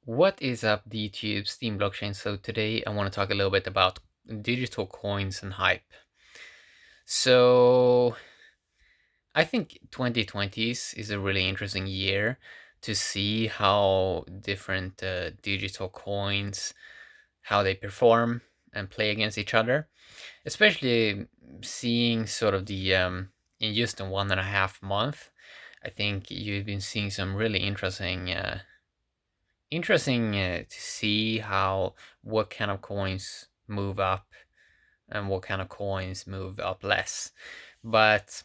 What is up, DTube Steam Blockchain? So today I want to talk a little bit about digital coins and hype. So I think 2020s is a really interesting year to see how different digital coins, how they perform and play against each other. Especially seeing sort of in just 1.5 month, I think you've been seeing some really interesting to see how what kind of coins move up and what kind of coins move up less. But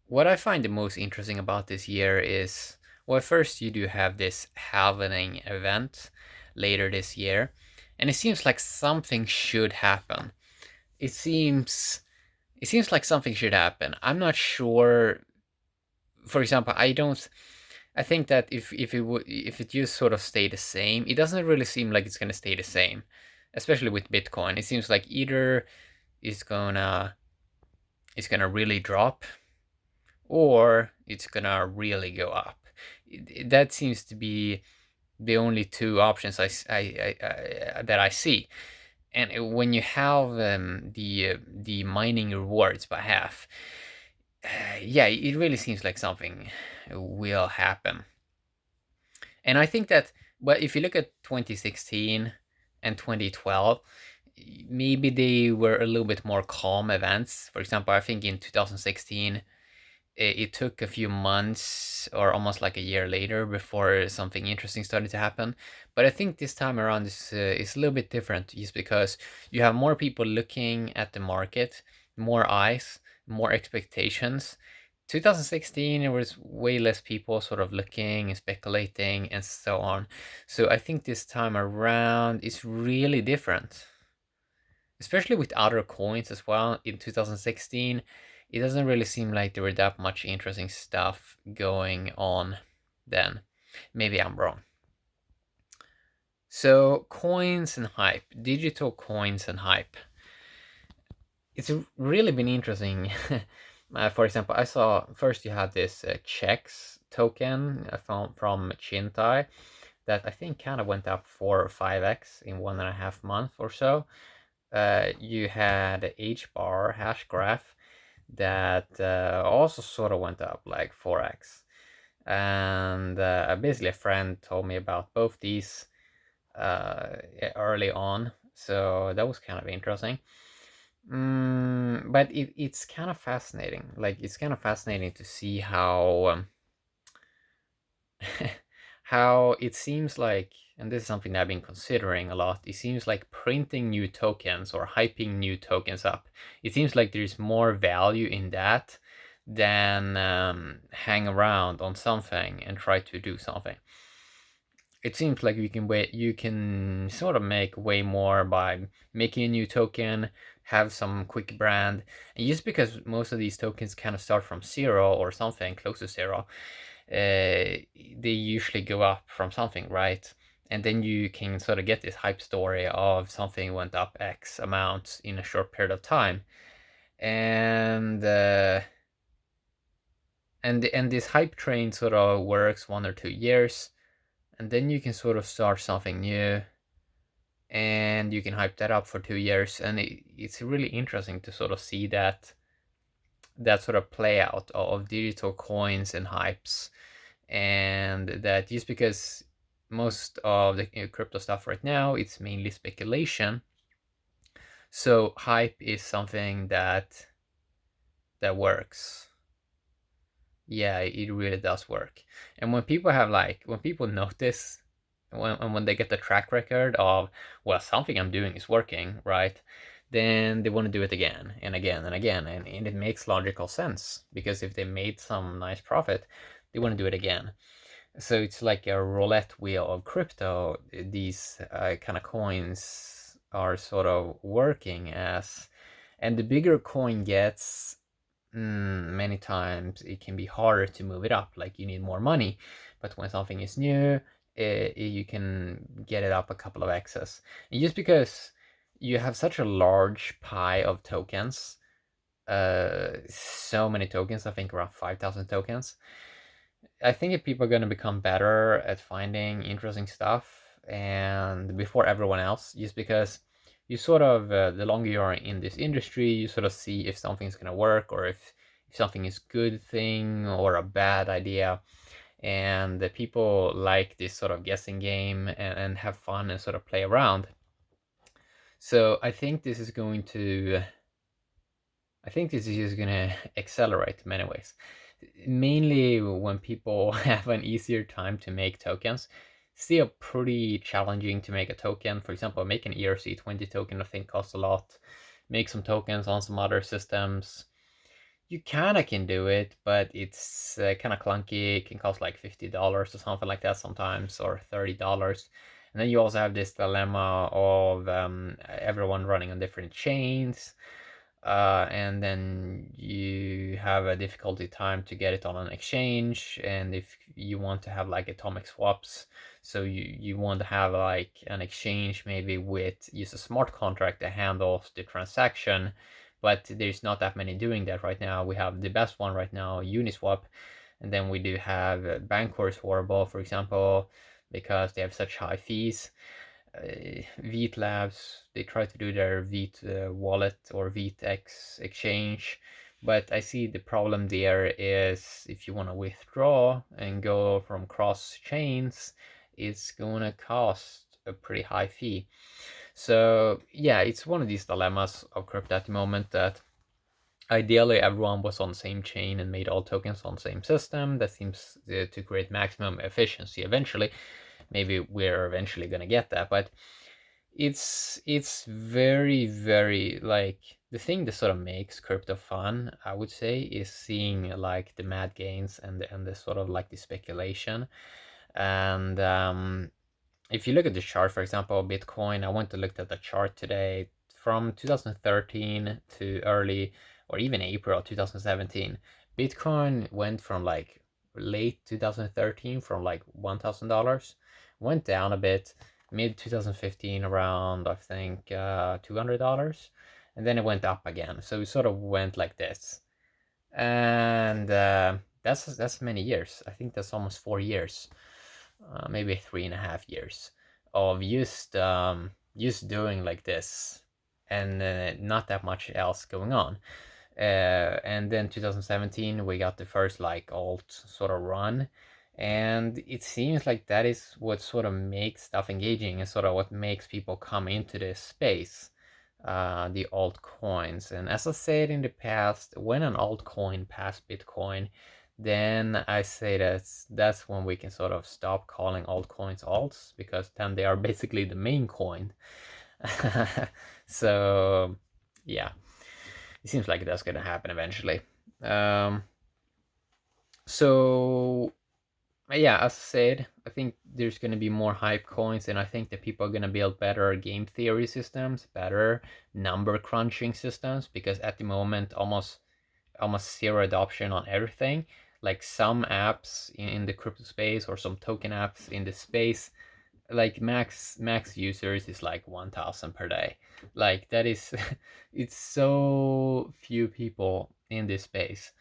what I find the most interesting about this year is, well, first you do have this halvening event later this year, and it seems like something should happen. It seems it seems like something should happen. I'm not sure. For example, I think that if it just sort of stay the same, it doesn't really seem like it's gonna stay the same, especially with Bitcoin. It seems like either it's gonna really drop or it's gonna really go up. That seems to be the only two options that I see. And when you have the mining rewards by half, yeah, it really seems like something will happen. And I think that, well, if you look at 2016 and 2012, maybe they were a little bit more calm events. For example, I think in 2016, it took a few months or almost like a year later before something interesting started to happen. But I think this time around is a little bit different, just because you have more people looking at the market, more eyes, more expectations. 2016, there was way less people sort of looking and speculating and so on. So I think this time around is really different, especially with other coins as well. In 2016, it doesn't really seem like there were that much interesting stuff going on then. Maybe I'm wrong. So coins and hype, digital coins and hype. It's really been interesting. For example, I saw first you had this checks token from Chintai that I think kind of went up 4 or 5x in 1.5 months or so. You had H bar hash graph that also sort of went up like 4x. And basically, a friend told me about both these early on, so that was kind of interesting. But it's kind of fascinating. Like, it's kind of fascinating to see how how it seems like, and this is something I've been considering a lot, it seems like printing new tokens or hyping new tokens up, it seems like there's more value in that than hang around on something and try to do something. It seems like you can sort of make way more by making a new token, have some quick brand, and just because most of these tokens kind of start from zero or something close to zero, they usually go up from something, right? And then you can sort of get this hype story of something went up X amount in a short period of time, and and this hype train sort of works 1 or 2 years, and then you can sort of start something new, and you can hype that up for 2 years, and it's really interesting to sort of see that sort of play out of digital coins and hypes. And that just because most of the crypto stuff right now, it's mainly speculation, so hype is something that works. Yeah, it really does work. And when people have when people notice, when they get the track record of, well, something I'm doing is working, right, then they want to do it again and again and again, and it makes logical sense, because if they made some nice profit, they want to do it again. So it's like a roulette wheel of crypto. These kind of coins are sort of working as, and the bigger coin gets, many times it can be harder to move it up. Like, you need more money, but when something is new, you can get it up a couple of x's. And just because you have such a large pie of tokens, so many tokens, I think around 5,000 tokens, I think if people are going to become better at finding interesting stuff and before everyone else, just because you sort of, the longer you are in this industry, you sort of see if something's going to work, or if something is good thing or a bad idea. And the people like this sort of guessing game and have fun and sort of play around. So I think this is just gonna accelerate in many ways. Mainly when people have an easier time to make tokens. Still pretty challenging to make a token. For example, make an ERC20 token I think costs a lot. Make some tokens on some other systems. You kinda can do it, but it's kind of clunky. It can cost like $50 or something like that sometimes, or $30. And then you also have this dilemma of everyone running on different chains, and then you have a difficulty time to get it on an exchange. And if you want to have like atomic swaps, so you want to have like an exchange maybe with use a smart contract that handles the transaction, but there's not that many doing that right now. We have the best one right now, Uniswap, and then we do have Bancor horrible, for example, because they have such high fees. Vite Labs, they try to do their Vite wallet or ViteX exchange, but I see the problem there is if you want to withdraw and go from cross chains, it's going to cost a pretty high fee. So yeah, it's one of these dilemmas of crypto at the moment, that ideally everyone was on the same chain and made all tokens on the same system. That seems to create maximum efficiency eventually. Maybe we're eventually going to get that, but it's very, very, like, the thing that sort of makes crypto fun, I would say, is seeing like the mad gains and the sort of like the speculation. And if you look at the chart, for example, Bitcoin, I went to look at the chart today from 2013 to early, or even April 2017. Bitcoin went from like late 2013 from like $1,000, went down a bit, mid 2015 around I think $200, and then it went up again. So it sort of went like this, and that's many years. I think that's almost 4 years, maybe 3.5 years of just doing like this, and not that much else going on. And then 2017 we got the first like alt sort of run, and it seems like that is what sort of makes stuff engaging and sort of what makes people come into this space, the altcoins. And as I said in the past, when an altcoin passed Bitcoin, then I say that's when we can sort of stop calling altcoins alts, because then they are basically the main coin. So yeah, it seems like that's gonna happen eventually. Um, so yeah, as I said, I think there's gonna be more hype coins, and I think that people are gonna build better game theory systems, better number crunching systems, because at the moment almost zero adoption on everything. Like some apps in the crypto space, or some token apps in the space, like max users is like 1,000 per day. Like that is it's so few people in this space,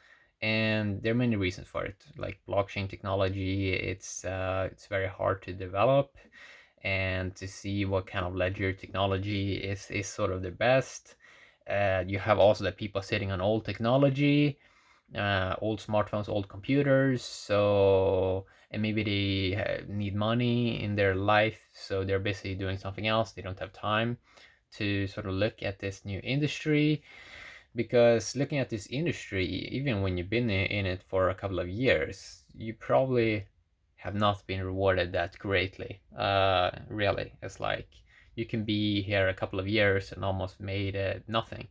and there are many reasons for it. Like blockchain technology, it's very hard to develop, and to see what kind of ledger technology is sort of the best. You have also the people sitting on old technology, old smartphones, old computers. So, and maybe they need money in their life, so they're busy doing something else. They don't have time to sort of look at this new industry, because looking at this industry, even when you've been in it for a couple of years, you probably have not been rewarded that greatly. Really, it's like you can be here a couple of years and almost made nothing.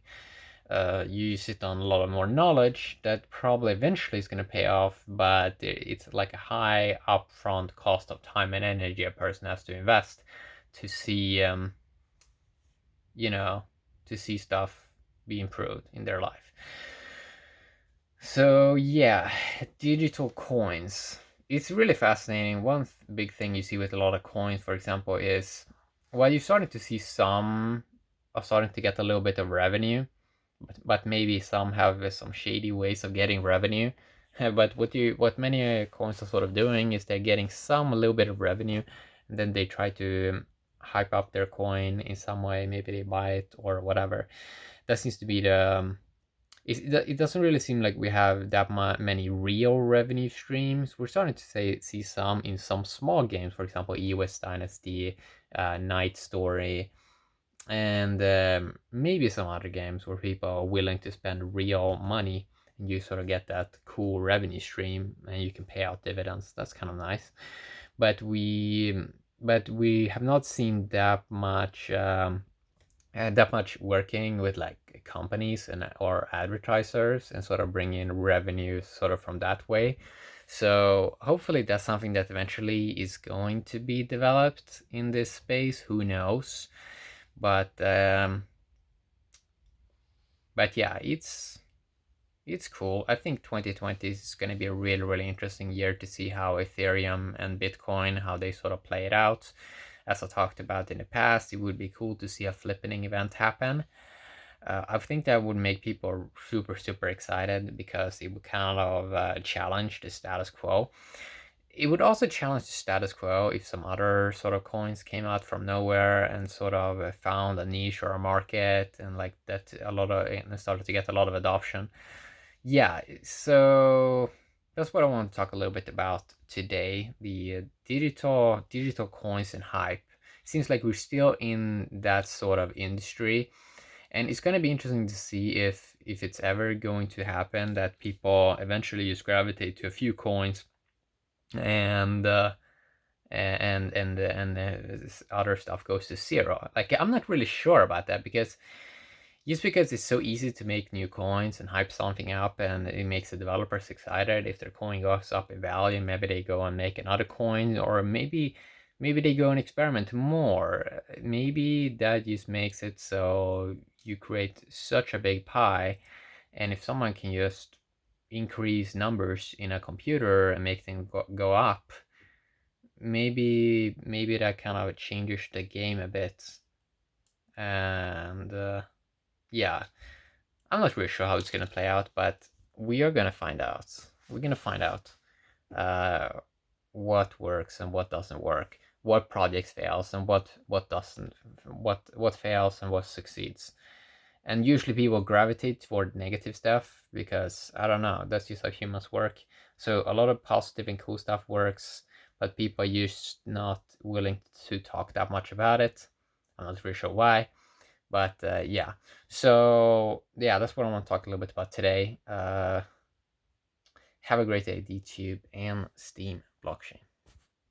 You sit on a lot of more knowledge that probably eventually is going to pay off, but it's like a high upfront cost of time and energy a person has to invest to see, you know, to see stuff be improved in their life. So yeah, digital coins. It's really fascinating. One big thing you see with a lot of coins, for example, is while you're starting to see some are starting to get a little bit of revenue, but maybe some have some shady ways of getting revenue. But what many coins are sort of doing is they're getting some a little bit of revenue, and then they try to hype up their coin in some way. Maybe they buy it or whatever. That seems to be the it doesn't really seem like we have that many real revenue streams. We're starting to see some in some small games, for example, EOS Dynasty, Night Story, and maybe some other games where people are willing to spend real money and you sort of get that cool revenue stream and you can pay out dividends. That's kind of nice. But we have not seen that much working with like companies and or advertisers and sort of bring in revenue sort of from that way. So hopefully that's something that eventually is going to be developed in this space. Who knows? But yeah, it's cool. I think 2020 is going to be a really, really interesting year to see how Ethereum and Bitcoin, how they sort of play it out. As I talked about in the past, it would be cool to see a flipping event happen. I think that would make people super, super excited because it would kind of challenge the status quo. It would also challenge the status quo if some other sort of coins came out from nowhere and sort of found a niche or a market and like that a lot of and started to get a lot of adoption. Yeah, so that's what I want to talk a little bit about today. The digital coins and hype. Seems like we're still in that sort of industry, and it's going to be interesting to see if it's ever going to happen that people eventually just gravitate to a few coins and this other stuff goes to zero. Like I'm not really sure about that because just because it's so easy to make new coins and hype something up and it makes the developers excited, if their coin goes up in value, maybe they go and make another coin, or maybe they go and experiment more. Maybe that just makes it so you create such a big pie, and if someone can just increase numbers in a computer and make things go up, maybe that kind of changes the game a bit. And yeah, I'm not really sure how it's gonna play out, but we are gonna find out. We're gonna find out uh, what works and what doesn't work, what projects fails and what doesn't, what fails and what succeeds. And usually people gravitate toward negative stuff because I don't know, that's just how humans work. So a lot of positive and cool stuff works, but people are just not willing to talk that much about it. I'm not really sure why. But yeah, so yeah, that's what I want to talk a little bit about today. Have a great day, DTube and Steam blockchain.